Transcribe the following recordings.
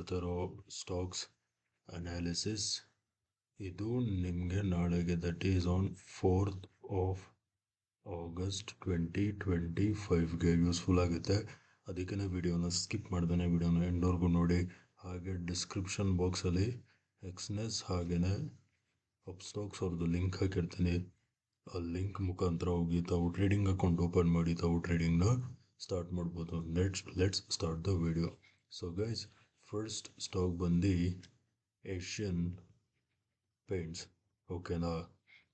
ಮಾಡ್ತಾ ಇರೋ stocks analysis. ಇದು ನಿಮಗೆ ನಾಳೆಗೆ that is on 4th of August 2025ಗೆ ಯೂಸ್ಫುಲ್ ಆಗುತ್ತೆ. ಅದಕ್ಕೆ ವಿಡಿಯೋನ ಸ್ಕಿಪ್ ಮಾಡ್ದೇ ವಿಡಿಯೋನ ಎಂಡ್ವರೆಗೂ ನೋಡಿ. ಹಾಗೆ ಡಿಸ್ಕ್ರಿಪ್ಷನ್ ಬಾಕ್ಸಲ್ಲಿ ಎಕ್ಸ್ನೆಸ್ ಹಾಗೆಯೇ ಅಪ್ಸ್ಟಾಕ್ಸ್ ಅವ್ರದ್ದು ಲಿಂಕ್ ಹಾಕಿರ್ತೀನಿ. ಆ ಲಿಂಕ್ ಮುಖಾಂತರ ಹೋಗಿ ತಾವು ಟ್ರೇಡಿಂಗ್ ಅಕೌಂಟ್ ಓಪನ್ ಮಾಡಿ ತಾವು ಟ್ರೇಡಿಂಗ್ನ ಸ್ಟಾರ್ಟ್ ಮಾಡ್ಬೋದು. Let's start the video. So guys, first stock ಬಂದು ಏಷ್ಯನ್ ಪೇಂಟ್ಸ್. ಓಕೆನಾ?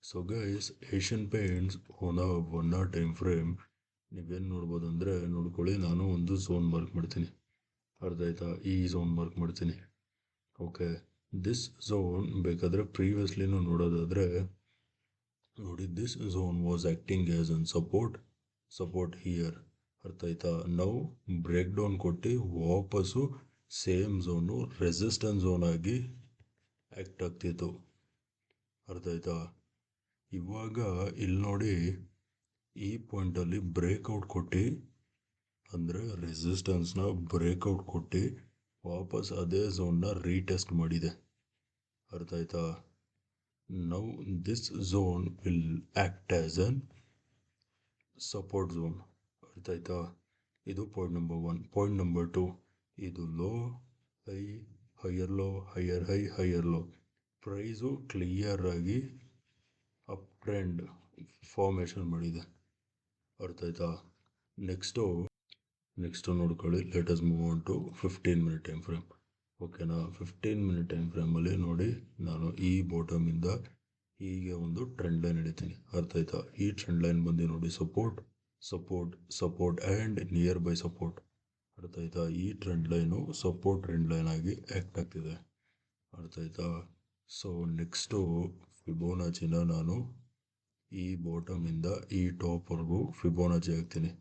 So guys, Asian paints one time frame ನೀವೇನು ನೋಡ್ಬೋದು ಅಂದರೆ ನೋಡ್ಕೊಳ್ಳಿ. ನಾನು ಒಂದು ಝೋನ್ ಮಾರ್ಕ್ ಮಾಡ್ತೀನಿ, ಅರ್ಥ ಆಯ್ತಾ? ಈ ಝೋನ್ ಮಾರ್ಕ್ ಮಾಡ್ತೀನಿ. ಓಕೆ, ದಿಸ್ ಝೋನ್ ಬೇಕಾದರೆ ಪ್ರೀವಿಯಸ್ಲಿನೂ ನೋಡೋದಾದರೆ ನೋಡಿ, this zone was acting as an support here, ಅರ್ಥ ಆಯ್ತಾ? ನಾವು ಬ್ರೇಕ್ ಡೌನ್ ಕೊಟ್ಟು ವಾಪಸ್ಸು ಸೇಮ್ ಝೋನು ರೆಸಿಸ್ಟೆನ್ಸ್ ಝೋನ್ ಆಗಿ ಆ್ಯಕ್ಟ್ ಆಗ್ತಿತ್ತು, ಅರ್ಥ ಆಯ್ತಾ? ಇವಾಗ ಇಲ್ಲಿ ನೋಡಿ, ಈ ಪಾಯಿಂಟಲ್ಲಿ ಬ್ರೇಕ್ಔಟ್ ಕೊಟ್ಟು ಅಂದರೆ ರೆಸಿಸ್ಟೆನ್ಸ್ನ ಬ್ರೇಕ್ಔಟ್ ಕೊಟ್ಟು ವಾಪಸ್ ಅದೇ ಝೋನ್ನ ರೀಟೆಸ್ಟ್ ಮಾಡಿದೆ, ಅರ್ಥ ಆಯ್ತಾ? Now this zone will act as an support zone, ಅರ್ಥ ಆಯ್ತಾ? ಇದು ಪಾಯಿಂಟ್ ನಂಬರ್ 1. ಪಾಯಿಂಟ್ ನಂಬರ್ 2, ಇದು low high, higher low, higher high, higher low. Price clear ಆಗಿ ಅಪ್ ಟ್ರೆಂಡ್ ಫಾರ್ಮೇಷನ್ ಮಾಡಿದೆ, ಅರ್ಥ ಆಯ್ತಾ? ನೆಕ್ಸ್ಟು ನೋಡ್ಕೊಳ್ಳಿ. Let us move on to 15 minute time frame. ಓಕೆನಾ? 15 ಮಿನಿಟ್ ಟೈಮ್ ಫ್ರೇಮಲ್ಲಿ ನೋಡಿ, ನಾನು ಈ ಬಾಟಮಿಂದ ಹೀಗೆ ಒಂದು ಟ್ರೆಂಡ್ ಲೈನ್ ಹಿಡಿತೀನಿ, ಅರ್ಥ ಆಯ್ತಾ? ಈ ಟ್ರೆಂಡ್ ಲೈನ್ ಬಂದು ನೋಡಿ, support and near by support, ಅರ್ಥ ಆಯ್ತಾ? ಈ trend line support trend line ಆಗಿ ಆ್ಯಕ್ಟ್ ಆಗ್ತಿದೆ, ಅರ್ಥ ಆಯ್ತಾ? ಸೊ ನೆಕ್ಸ್ಟು ಫಿಬೋನಾಚಿನ ನಾನು ಈ ಬಾಟಮಿಂದ ಈ ಟಾಪ್ವರೆಗೂ ಫಿಬೋನಾಚಿ ಹಾಕ್ತೀನಿ.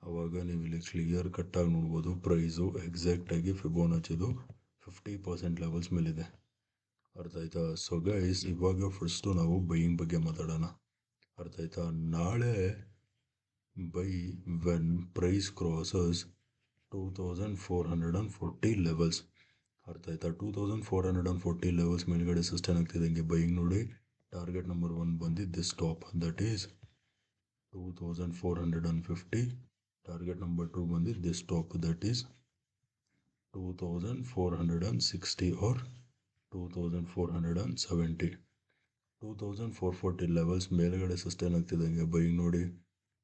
ಆವಾಗ ನೀವು ಇಲ್ಲಿ ಕ್ಲಿಯರ್ ಕಟ್ಟಾಗಿ ನೋಡ್ಬೋದು, ಪ್ರೈಸು ಎಕ್ಸಾಕ್ಟಾಗಿ ಫಿಬೋನಾಚಿದು 50% ಲೆವೆಲ್ಸ್ ಮೇಲಿದೆ, ಅರ್ಥ ಆಯ್ತಾ? ಸೊ ಗೈಸ್, ಇವಾಗ ಫಸ್ಟು ನಾವು ಬೈಯಿಂಗ್ ಬಗ್ಗೆ ಮಾತಾಡೋಣ, ಅರ್ಥ ಆಯ್ತಾ? ನಾಳೆ buy when price crosses 2440 levels, ಅರ್ಥ ಆಯ್ತಾ? 2440 ಲೆವೆಲ್ಸ್ ಮೇಲ್ಗಡೆ ಸಸ್ಟೈನ್ ಆಗ್ತಿದ್ದಂಗೆ ಬೈಯಿಂಗ್ ನೋಡಿ. ಟಾರ್ಗೆಟ್ ನಂಬರ್ 1 ಬಂದು this top, that is 2450. Target number 2 ಬಂದು this top, that is 2460 or 2470. 2440 levels ಮೇಲ್ಗಡೆ ಸಸ್ಟೈನ್ ಆಗ್ತಿದ್ದಂಗೆ ಬೈಯಿಂಗ್ ನೋಡಿ.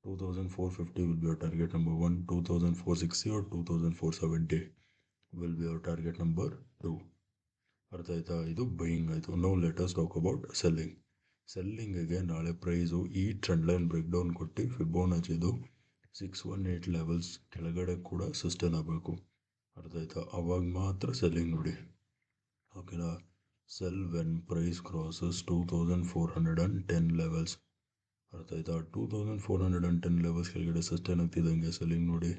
2450 will be our target number 1, 2460 or 2470 will be our target number 2, ಅರ್ಥ ಆಯ್ತಾ? ಇದು ಬೈಯಿಂಗ್ ಆಯಿತು. Now let us talk about ಸೆಲ್ಲಿಂಗಿಗೆ ನಾಳೆ ಪ್ರೈಸು ಈ ಟ್ರೆಂಡ್ ಲೈನ್ ಬ್ರೇಕ್ ಡೌನ್ ಕೊಟ್ಟು ಫಿಬೋನಾಚಿದು 618 ಲೆವೆಲ್ಸ್ ಕೆಳಗಡೆ ಕೂಡ ಸಸ್ಟೈನ್ ಆಗಬೇಕು, ಅರ್ಥ ಆಯ್ತಾ? ಅವಾಗ ಮಾತ್ರ ಸೆಲ್ಲಿಂಗ್ ನೋಡಿ, ಓಕೆನಾ? Sell when price crosses 2410 levels, ಅರ್ಥ ಆಯ್ತಾ? 2410 ಲೆವೆಲ್ಸ್ ಕೆಳಗಡೆ ಸಸ್ಟೈನ್ ಆಗ್ತಿದ್ದಂಗೆ ಸೆಲ್ಲಿಂಗ್ ನೋಡಿ.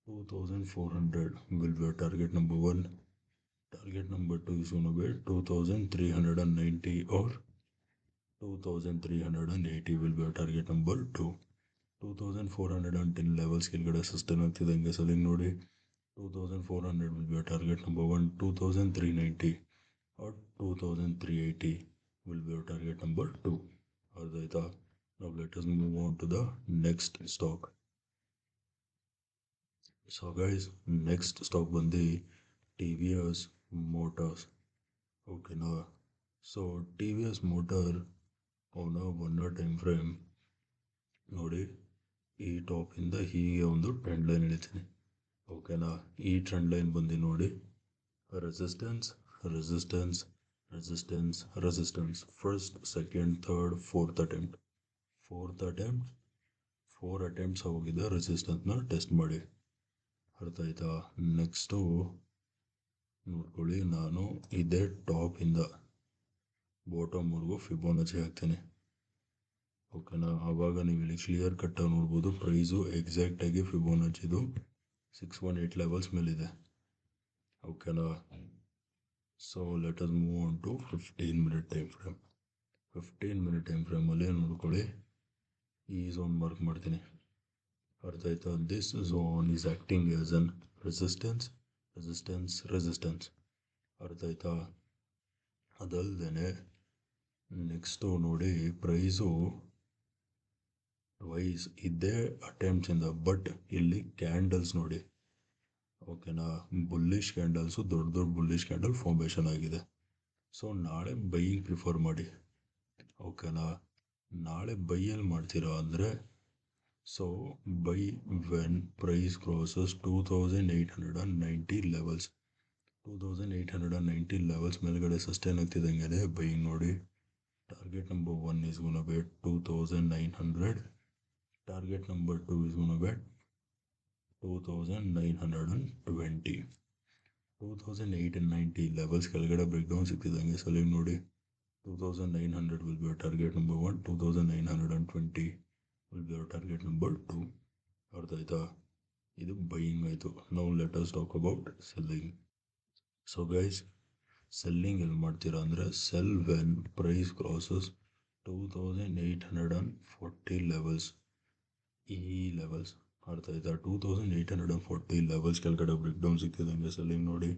2400 will be target number 1. Target number 2 is going to be 2390 or 2380 will be target number 2. 2410 levels ಕೆಳಗಡೆ ಸಸ್ಟೈನ್ ಆಗ್ತಿದ್ದಂಗೆ ಸೆಲ್ಲಿಂಗ್ ನೋಡಿ. 2400 will be target number 1. 2390 or 2380 will be target number 2, ಅರ್ಥ ಆಯ್ತಾ? Now let us move on to the next stock. So guys, next stock ಬಂದು TVS Motors, ಓಕೆನಾ? So TVS motor ಅವನ 1 time frame ನೋಡಿ, ಈ ಟಾಪಿಂದ ಹೀಗೆ ಒಂದು ಟ್ರೆಂಡ್ ಲೈನ್ ಹಿಡಿತೀನಿ, ಓಕೆನಾ? ಈ ಟ್ರೆಂಡ್ ಲೈನ್ ಬಂದು ನೋಡಿ, resistance, first, second, third, fourth attempts ಹೋಗಿದೆ ರೆಸಿಸ್ಟೆನ್ಸ್ನ ಟೆಸ್ಟ್ ಮಾಡಿ, ಅರ್ಥ ಆಯ್ತಾ? ನೆಕ್ಸ್ಟು ನೋಡ್ಕೊಳ್ಳಿ, ನಾನು ಇದೇ ಟಾಪಿಂದ ಬಾಟಮ್ವರೆಗೂ ಫಿಬೋನಾಚಿ ಹಾಕ್ತೀನಿ, ಓಕೆನಾ? ಆವಾಗ ನೀವು ಇಲ್ಲಿ ಕ್ಲಿಯರ್ ಕಟ್ಟಾಗಿ ನೋಡ್ಬೋದು, ಪ್ರೈಸು ಎಕ್ಸಾಕ್ಟಾಗಿ ಫಿಬೋನಾಚಿದು 618 ಲೆವೆಲ್ಸ್ ಮೇಲಿದೆ, ಓಕೆನಾ? So let us move on to 15 minute time frame. 15 minute time ಫ್ರೇಮಲ್ಲಿ ನೋಡ್ಕೊಳ್ಳಿ, ಈ ಝೋನ್ ಮಾರ್ಕ್ ಮಾಡ್ತೀನಿ, ಅರ್ಥ ಆಯ್ತಾ? This zone is acting as an resistance resistance ಅರ್ಥ ಆಯ್ತಾ. ಅದಲ್ದೇನೆ ನೆಕ್ಸ್ಟು ನೋಡಿ ಪ್ರೈಸು ವೈಸ್ ಇದ್ದೇ ಅಟೆಂಪ್ಟ್ಸ್ ಇಂದ, ಬಟ್ ಇಲ್ಲಿ ಕ್ಯಾಂಡಲ್ಸ್ ನೋಡಿ ಓಕೆನಾ, ಬುಲ್ಲಿಶ್ ಕ್ಯಾಂಡಲ್ಸು ದೊಡ್ಡ ದೊಡ್ಡ ಬುಲ್ಲಿಶ್ ಕ್ಯಾಂಡಲ್ ಫಾರ್ಮೇಷನ್ ಆಗಿದೆ. ಸೊ ನಾಳೆ ಬೈಯಿಂಗ್ ಪ್ರಿಫರ್ ಮಾಡಿ ಓಕೆನಾ. ನಾಳೆ ಬೈಯಲ್ಲಿ ಮಾಡ್ತೀರಾ ಅಂದರೆ so buy when price crosses 2890 levels. 2890 levels ಮೇಲ್ಗಡೆ ಸಸ್ಟೈನ್ ಆಗ್ತಿದ್ದಂಗೆ ಬೈಯಿಂಗ್ ನೋಡಿ. Target number 1 is gonna be 2900. Target number 2 is gonna be 2920. 2890 levels ಕೆಳಗಡೆ ಬ್ರೇಕ್ ಡೌನ್ ಸಿಗ್ತಿದ್ದಂಗೆ ಸೆಲ್ಲಿಂಗ್ ನೋಡಿ. 2900 will be a target number 1. 2920 will be a target number 2. ಅರ್ಥ ಆಯ್ತಾ. ಇದು buying ಆಯಿತು. ನಾವು let us talk about selling. So guys, selling ಎಲ್ಲಿ ಮಾಡ್ತೀರಾ ಅಂದರೆ sell when price crosses 2840 levels. ಈ ಲೆವೆಲ್ಸ್ ಅರ್ಥ ಆಯ್ತಾ. 2840 ಲೆವೆಲ್ಸ್ ಕೆಳಗಡೆ ಬ್ರೇಕ್ ಡೌನ್ ಸಿಗ್ತಿದ್ದಂಗೆ ಸೆಲ್ಲಿಂಗ್ ನೋಡಿ.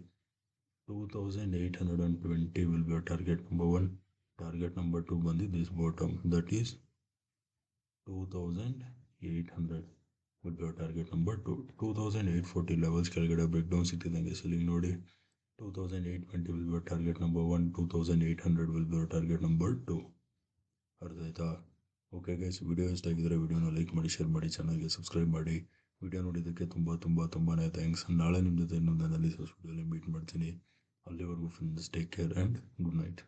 2820 will be a target number 1. Target number 2 ಬಂದು this bottom, that is 2800 will be a target number 2. 2840 levels ಕೆಳಗಡೆ ಬ್ರೇಕ್ ಡೌನ್ ಸಿಗ್ತಿದ್ದಂಗೆ ಸೆಲ್ಲಿಂಗ್ ನೋಡಿ. 2820 will be a target number 1. 2800 will be a target number 2. ಅರ್ಥ ಆಯ್ತಾ. Okay guys, video ಇಷ್ಟ ಆಗಿದ್ರೆ ವಿಡಿಯೋನ like ಮಾಡಿ, share ಮಾಡಿ, ಚಾನಲ್ಗೆ ಸಬ್ಸ್ಕ್ರೈಬ್ ಮಾಡಿ. ವಿಡಿಯೋ ನೋಡಿದ್ದಕ್ಕೆ ತುಂಬಾ ಥ್ಯಾಂಕ್ಸ್. ನಾಳೆ ನಿಮ್ಮ ಜೊತೆ ಇನ್ನೊಂದು ಅನಾಲಿಸಿಸ್ ವಿಡಿಯೋಲಿ ಮೀಟ್ ಮಾಡ್ತೀನಿ. ಅಲ್ಲಿವರೆಗೂ friends, take care and good night.